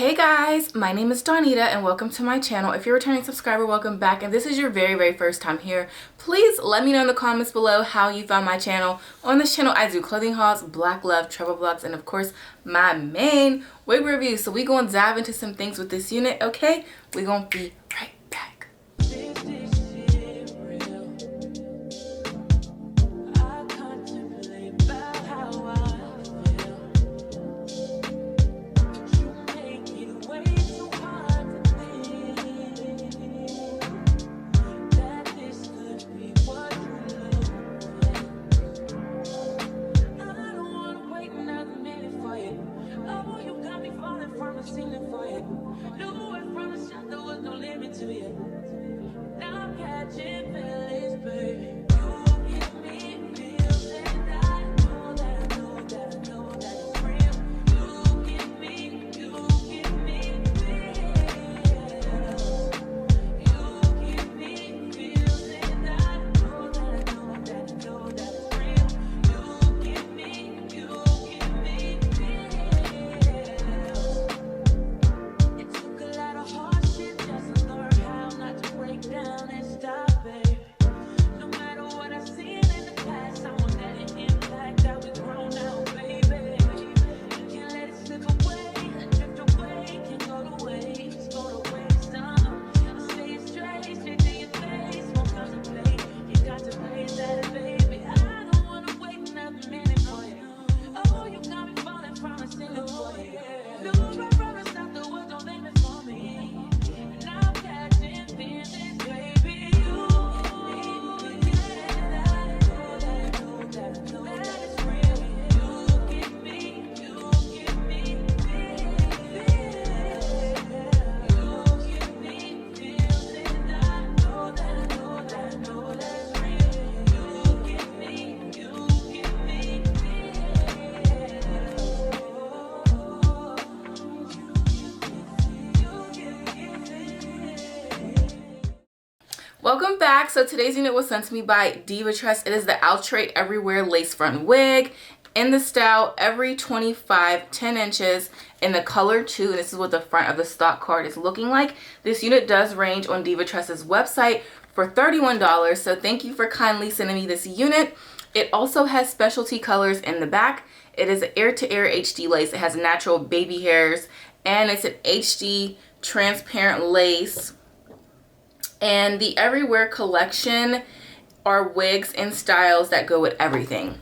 Hey guys, my name is Donita and welcome to my channel. If you're a returning subscriber, welcome back. And this is your very first time here, please let me know in the comments below how you found my channel. On this channel, I do clothing hauls, black love, travel vlogs, and of course, my main wig review. So we gonna dive into some things with this unit, okay? We gonna be right back. Welcome back. So today's unit was sent to me by Divas. It is the Outre EveryWear lace front wig in the style EVERY25, 10 inches in the color 2. And this is what the front of the stock card is looking like. This unit does range on Divas' website for $31. So thank you for kindly sending me this unit. It also has specialty colors in the back. It is an ear-to-ear HD lace. It has natural baby hairs and it's an HD transparent lace. And the EveryWear collection are wigs and styles that go with everything.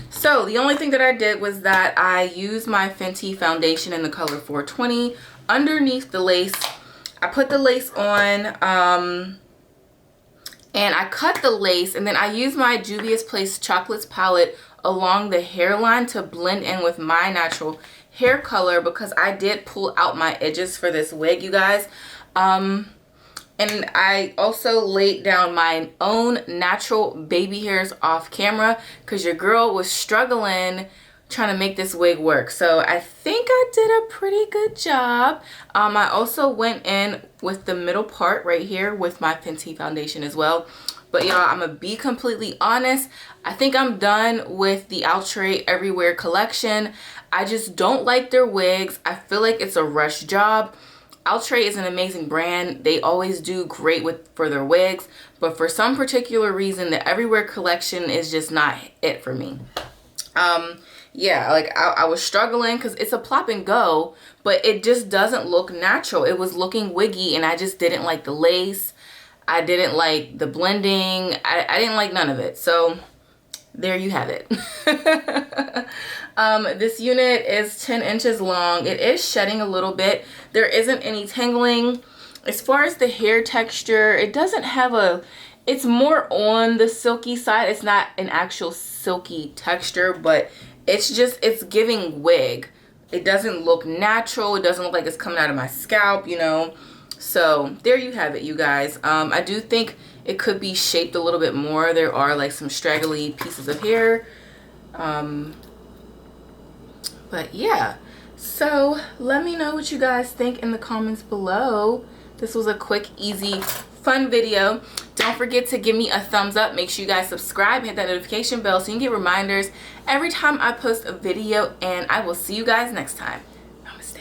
So the only thing that I did was that I used my Fenty foundation in the color 420 underneath the lace. I put the lace on and I cut the lace, and then I used my Juvia's Place Chocolates palette along the hairline to blend in with my natural hair color because I did pull out my edges for this wig, you guys. And I also laid down my own natural baby hairs off camera because your girl was struggling trying to make this wig work. So I think I did a pretty good job. I also went in with the middle part right here with my Fenty foundation as well. But y'all, I'm gonna be completely honest. I think I'm done with the Outre EveryWear collection. I just don't like their wigs. I feel like it's a rush job. Outre is an amazing brand. They always do great for their wigs, but for some particular reason, the EveryWear collection is just not it for me. Yeah, like I was struggling because it's a plop and go, but it just doesn't look natural. It was looking wiggy, and I just didn't like the lace. I didn't like the blending. I didn't like none of it. So there you have it. This unit is 10 inches long. It is shedding a little bit. There isn't any tangling. As far as the hair texture, it doesn't have a, it's more on the silky side. It's not an actual silky texture, but it's just, it's giving wig. It doesn't look natural. It doesn't look like it's coming out of my scalp, you know. So there you have it, you guys. I do think it could be shaped a little bit more. There are like some straggly pieces of hair. But yeah, so let me know what you guys think in the comments below. This was a quick, easy, fun video. Don't forget to give me a thumbs up. Make sure you guys subscribe, hit that notification bell so you can get reminders every time I post a video, and I will see you guys next time. Namaste.